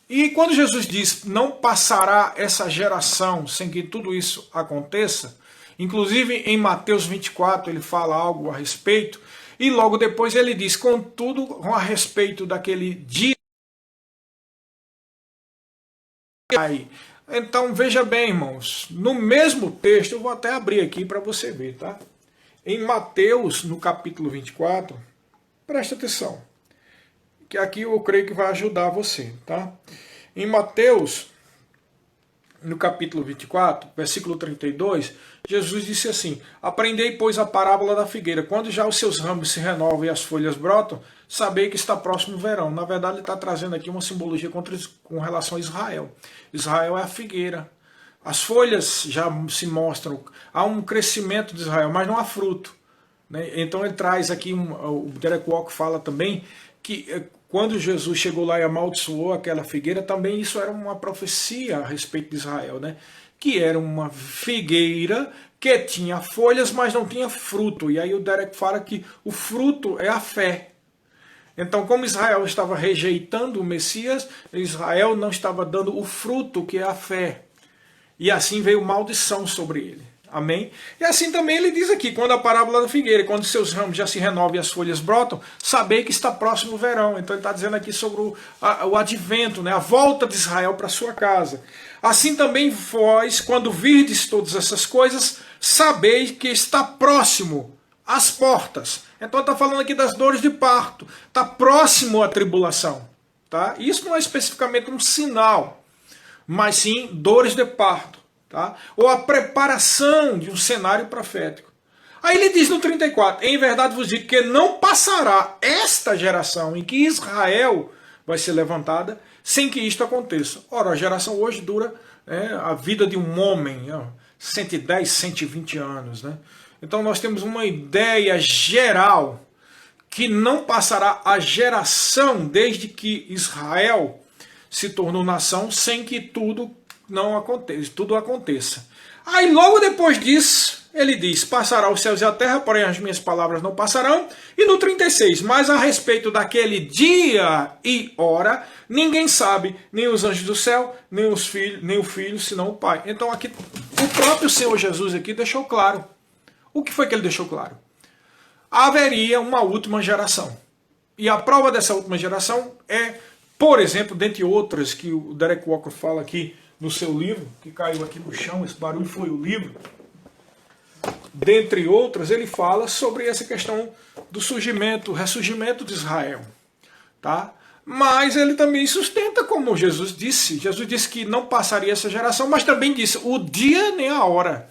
E quando Jesus diz: não passará essa geração sem que tudo isso aconteça, inclusive em Mateus 24 ele fala algo a respeito, e logo depois ele diz: contudo, a respeito daquele dia. Então veja bem, irmãos, no mesmo texto, eu vou até abrir aqui para você ver, tá? Em Mateus, no capítulo 24, presta atenção, que aqui eu creio que vai ajudar você, tá? Em Mateus, no capítulo 24, versículo 32, Jesus disse assim: aprendei, pois, a parábola da figueira. Quando já os seus ramos se renovam e as folhas brotam, sabei que está próximo o verão. Na verdade, ele está trazendo aqui uma simbologia com relação a Israel. Israel é a figueira. As folhas já se mostram, há um crescimento de Israel, mas não há fruto, né? Então ele traz aqui, o Derek Walker fala também, que quando Jesus chegou lá e amaldiçoou aquela figueira, também isso era uma profecia a respeito de Israel, né? Que era uma figueira que tinha folhas, mas não tinha fruto. E aí o Derek fala que o fruto é a fé. Então, como Israel estava rejeitando o Messias, Israel não estava dando o fruto que é a fé. E assim veio maldição sobre ele. Amém? E assim também ele diz aqui, quando a parábola da figueira, quando seus ramos já se renovam e as folhas brotam, sabei que está próximo o verão. Então ele está dizendo aqui sobre o advento, né? A volta de Israel para sua casa. Assim também vós, quando virdes todas essas coisas, sabeis que está próximo às portas. Então ele está falando aqui das dores de parto. Está próximo à tribulação. Tá? Isso não é especificamente um sinal, mas sim dores de parto. Tá? Ou a preparação de um cenário profético. Aí ele diz no 34, em verdade vos digo que não passará esta geração em que Israel vai ser levantada sem que isto aconteça. Ora, a geração hoje dura a vida de um homem, 110, 120 anos. Né? Então nós temos uma ideia geral que não passará a geração desde que Israel se tornou nação sem que tudo aconteça. Aí logo depois disso, ele diz, passará os céus e a terra, porém as minhas palavras não passarão. E no 36, mas a respeito daquele dia e hora, ninguém sabe, nem os anjos do céu, nem o filho, senão o Pai. Então aqui, o próprio Senhor Jesus aqui deixou claro. O que foi que ele deixou claro? Haveria uma última geração. E a prova dessa última geração é, por exemplo, dentre outras que o Derek Walker fala aqui, no seu livro, que caiu aqui no chão, esse barulho foi o livro. Dentre outras, ele fala sobre essa questão do ressurgimento de Israel. Tá? Mas ele também sustenta, como Jesus disse que não passaria essa geração, mas também disse o dia nem a hora.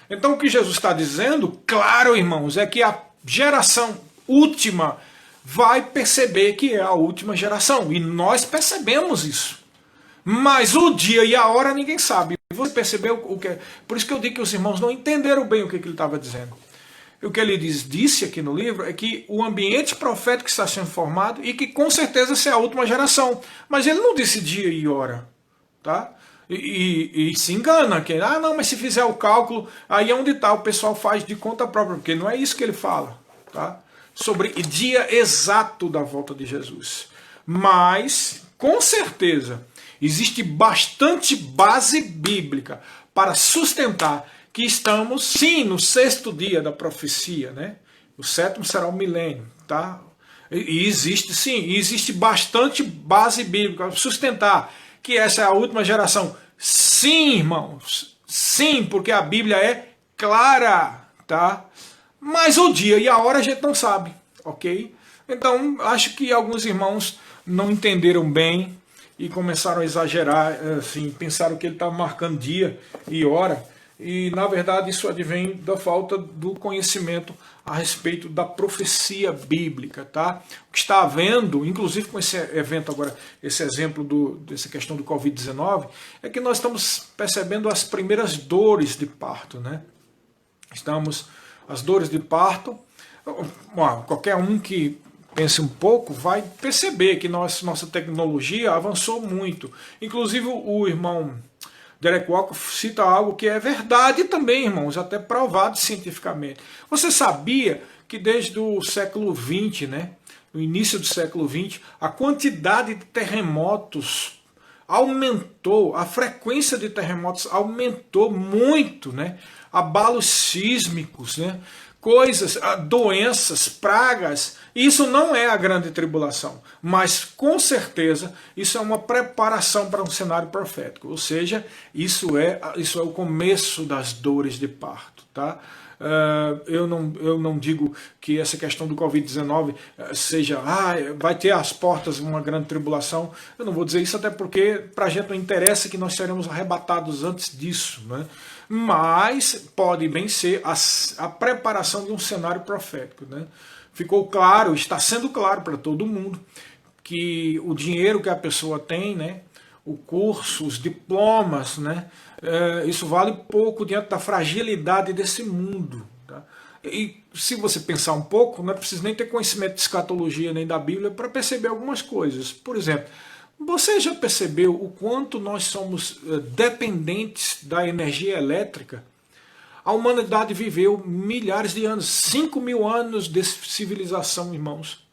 Então o que Jesus está dizendo, claro, irmãos, é que a geração última vai perceber que é a última geração. E nós percebemos isso. Mas o dia e a hora ninguém sabe. Você percebeu o que é? Por isso que eu digo que os irmãos não entenderam bem o que ele estava dizendo. O que ele disse aqui no livro é que o ambiente profético está sendo formado e que com certeza essa é a última geração. Mas ele não disse dia e hora. Tá? E se engana. Que, não, mas se fizer o cálculo, aí é onde está, o pessoal faz de conta própria. Porque não é isso que ele fala. Tá? Sobre o dia exato da volta de Jesus. Mas, com certeza, existe bastante base bíblica para sustentar que estamos, sim, no 6º dia da profecia, né? O 7º será o milênio, tá? E existe bastante base bíblica para sustentar que essa é a última geração. Sim, irmãos, sim, porque a Bíblia é clara, tá? Mas o dia e a hora a gente não sabe, ok? Então, acho que alguns irmãos não entenderam bem e começaram a exagerar, assim, pensaram que ele estava marcando dia e hora, e na verdade isso advém da falta do conhecimento a respeito da profecia bíblica, tá? O que está havendo, inclusive com esse evento agora, esse exemplo dessa questão do Covid-19, é que nós estamos percebendo as primeiras dores de parto, né? As dores de parto, qualquer um que pense um pouco, vai perceber que nossa tecnologia avançou muito. Inclusive o irmão Derek Walker cita algo que é verdade também, irmãos, até provado cientificamente. Você sabia que desde o século XX, né, no início do século XX, a quantidade de terremotos aumentou, a frequência de terremotos aumentou muito, né? Abalos sísmicos, né? Coisas, doenças, pragas. Isso não é a grande tribulação, mas com certeza isso é uma preparação para um cenário profético, ou seja, isso é o começo das dores de parto, tá? Eu não digo que essa questão do Covid-19 seja, vai ter às portas uma grande tribulação. Eu não vou dizer isso, até porque para a gente não interessa que nós seremos arrebatados antes disso, né? Mas pode bem ser a preparação de um cenário profético, né? Ficou claro, está sendo claro para todo mundo que o dinheiro que a pessoa tem, né, o curso, os diplomas, né, isso vale pouco diante da fragilidade desse mundo. Tá? E se você pensar um pouco, não é preciso nem ter conhecimento de escatologia nem da Bíblia para perceber algumas coisas. Por exemplo, você já percebeu o quanto nós somos dependentes da energia elétrica? A humanidade viveu milhares de anos, 5.000 anos de civilização, irmãos.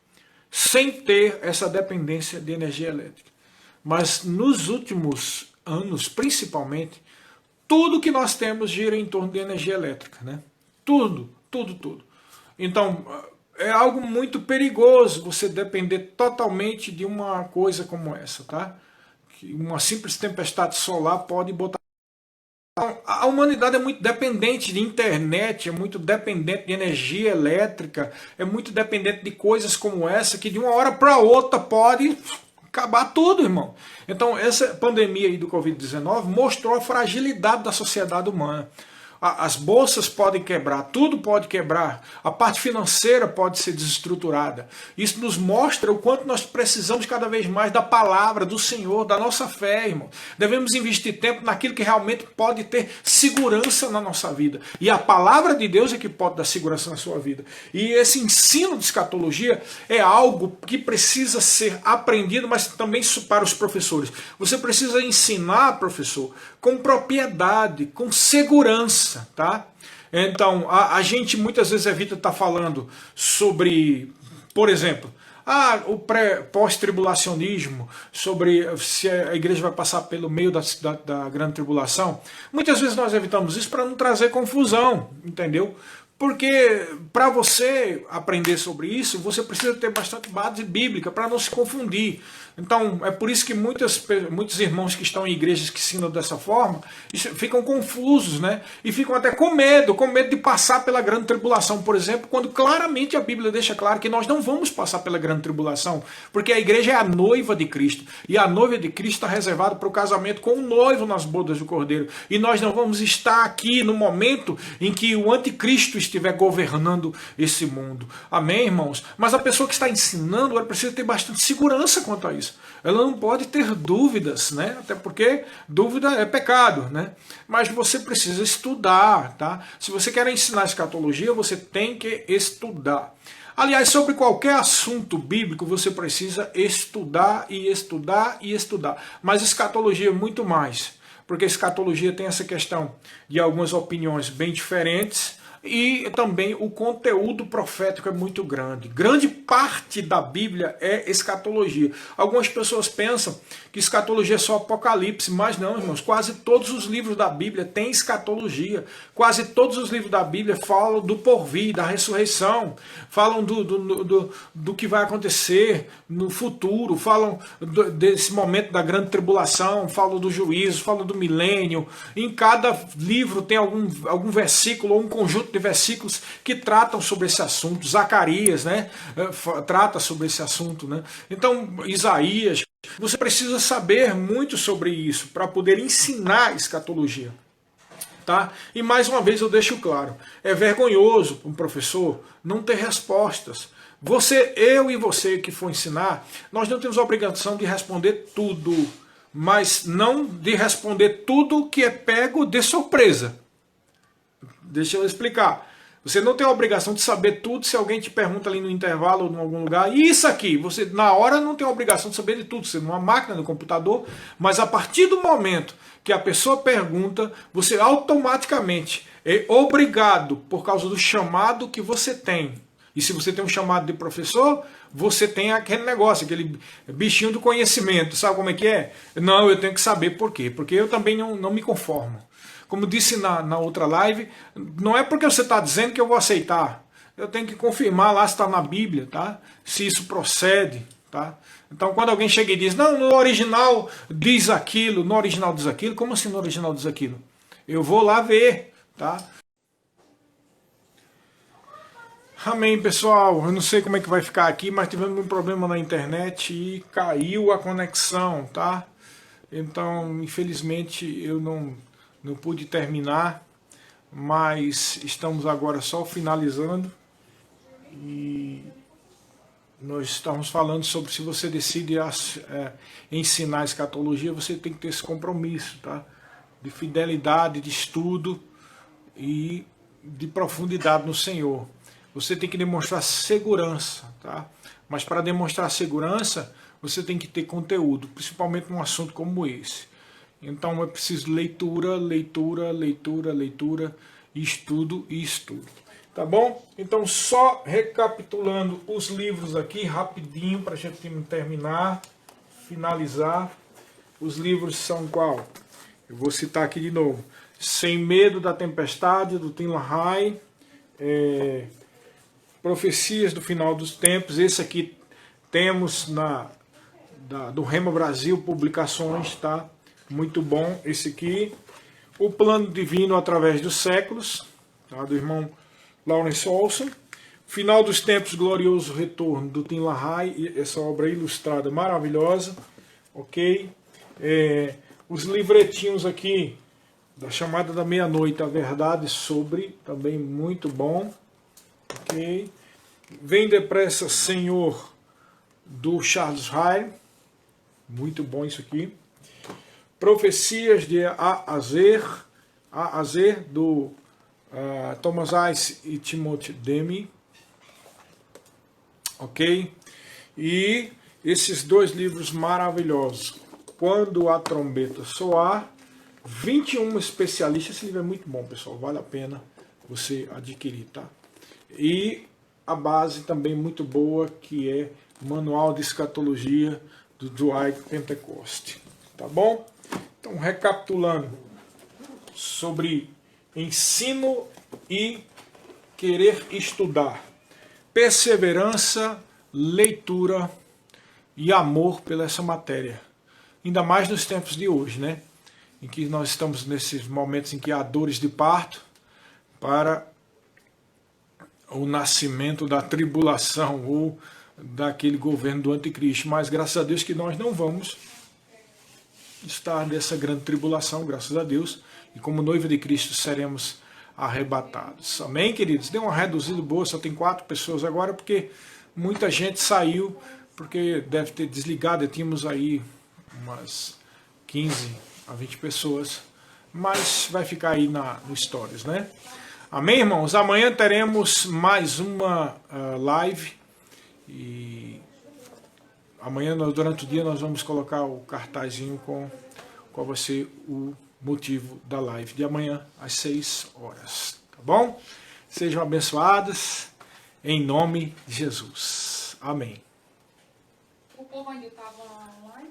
sem ter essa dependência de energia elétrica. Mas nos últimos anos, principalmente, tudo que nós temos gira em torno de energia elétrica, né? Tudo, tudo, tudo. Então, é algo muito perigoso você depender totalmente de uma coisa como essa, tá? Que uma simples tempestade solar pode botar. A humanidade é muito dependente de internet, é muito dependente de energia elétrica, é muito dependente de coisas como essa, que de uma hora para outra pode acabar tudo, irmão. Então, essa pandemia aí do Covid-19 mostrou a fragilidade da sociedade humana. As bolsas podem quebrar, tudo pode quebrar, a parte financeira pode ser desestruturada. Isso nos mostra o quanto nós precisamos cada vez mais da palavra do Senhor, da nossa fé, irmão. Devemos investir tempo naquilo que realmente pode ter segurança na nossa vida. E a palavra de Deus é que pode dar segurança na sua vida. E esse ensino de escatologia é algo que precisa ser aprendido, mas também para os professores. Você precisa ensinar, professor, com propriedade, com segurança, tá? Então, a gente muitas vezes evita estar falando sobre, por exemplo, o pós-tribulacionismo, sobre se a igreja vai passar pelo meio da grande tribulação. Muitas vezes nós evitamos isso para não trazer confusão, entendeu? Porque para você aprender sobre isso, você precisa ter bastante base bíblica para não se confundir. Então, é por isso que muitos irmãos que estão em igrejas que ensinam dessa forma, ficam confusos, né? E ficam até com medo de passar pela grande tribulação, por exemplo, quando claramente a Bíblia deixa claro que nós não vamos passar pela grande tribulação, porque a igreja é a noiva de Cristo, e a noiva de Cristo está reservada para o casamento com o noivo nas bodas do Cordeiro, e nós não vamos estar aqui no momento em que o anticristo estiver governando esse mundo. Amém, irmãos? Mas a pessoa que está ensinando, ela precisa ter bastante segurança quanto a isso. Ela não pode ter dúvidas, né? Até porque dúvida é pecado, né? Mas você precisa estudar, tá? Se você quer ensinar escatologia, você tem que estudar. Aliás, sobre qualquer assunto bíblico, você precisa estudar e estudar e estudar. Mas escatologia é muito mais, porque escatologia tem essa questão de algumas opiniões bem diferentes, e também o conteúdo profético é muito grande. Grande parte da Bíblia é escatologia. Algumas pessoas pensam que escatologia é só Apocalipse, mas não, irmãos. Quase todos os livros da Bíblia têm escatologia. Quase todos os livros da Bíblia falam do porvir, da ressurreição. Falam do que vai acontecer no futuro. Falam desse momento da grande tribulação. Falam do juízo, falam do milênio. Em cada livro tem algum versículo ou um conjunto de versículos que tratam sobre esse assunto. Zacarias, né, trata sobre esse assunto, né? Então, Isaías, você precisa saber muito sobre isso para poder ensinar escatologia, tá? E mais uma vez eu deixo claro, é vergonhoso para um professor não ter respostas. Eu e você que for ensinar, nós não temos a obrigação de responder tudo, mas não de responder tudo que é pego de surpresa. Deixa eu explicar. Você não tem a obrigação de saber tudo se alguém te pergunta ali no intervalo ou em algum lugar. E isso aqui, você na hora não tem a obrigação de saber de tudo. Você numa máquina, no computador, mas a partir do momento que a pessoa pergunta, você automaticamente é obrigado, por causa do chamado que você tem. E se você tem um chamado de professor, você tem aquele negócio, aquele bichinho do conhecimento. Sabe como é que é? Não, eu tenho que saber por quê. Porque eu também não me conformo. Como disse na outra live, não é porque você está dizendo que eu vou aceitar. Eu tenho que confirmar lá se está na Bíblia, tá? Se isso procede, tá? Então quando alguém chega e diz, não, no original diz aquilo, no original diz aquilo, como assim no original diz aquilo? Eu vou lá ver, tá? Amém, pessoal. Eu não sei como é que vai ficar aqui, mas tivemos um problema na internet e caiu a conexão, tá? Então, infelizmente, eu não pude terminar, mas estamos agora só finalizando e nós estamos falando sobre se você decide ensinar escatologia, você tem que ter esse compromisso, tá? De fidelidade, de estudo e de profundidade no Senhor. Você tem que demonstrar segurança, tá? Mas para demonstrar segurança, você tem que ter conteúdo, principalmente num assunto como esse. Então é preciso leitura, leitura, leitura, leitura, estudo e estudo. Tá bom? Então, só recapitulando os livros aqui, rapidinho, para a gente terminar, finalizar. Os livros são qual? Eu vou citar aqui de novo. Sem Medo da Tempestade, do Tim LaHaye. Profecias do Final dos Tempos. Esse aqui temos do Rema Brasil Publicações, tá? Muito bom esse aqui. O Plano Divino através dos Séculos, tá? Do irmão Lawrence Olson. Final dos Tempos, Glorioso Retorno, do Tim LaHaye. Essa obra ilustrada maravilhosa. Ok? Os livretinhos aqui da Chamada da Meia-Noite, a Verdade sobre, também muito bom. Ok? Vem Depressa, Senhor, do Charles Hire. Muito bom isso aqui. Profecias de A a Z, do Thomas Ice e Timothy Demi. Ok? E esses dois livros maravilhosos. Quando a Trombeta Soar, 21 especialistas. Esse livro é muito bom, pessoal. Vale a pena você adquirir, tá? E a base também muito boa, que é Manual de Escatologia, do Dwight Pentecost. Tá bom? Então, recapitulando sobre ensino e querer estudar. Perseverança, leitura e amor pela essa matéria. Ainda mais nos tempos de hoje, né? Em que nós estamos nesses momentos em que há dores de parto para o nascimento da tribulação ou daquele governo do anticristo. Mas graças a Deus que nós não vamos estar nessa grande tribulação, graças a Deus, e como noiva de Cristo seremos arrebatados. Amém, queridos? Deu uma reduzida boa, só tem 4 pessoas agora, porque muita gente saiu, porque deve ter desligado, tínhamos aí umas 15 a 20 pessoas, mas vai ficar aí no Stories, né? Amém, irmãos? Amanhã teremos mais uma live, e amanhã, durante o dia, nós vamos colocar o cartazinho com qual vai ser o motivo da live de amanhã, às 6 horas. Tá bom? Sejam abençoados, em nome de Jesus. Amém. O povo ainda estava online?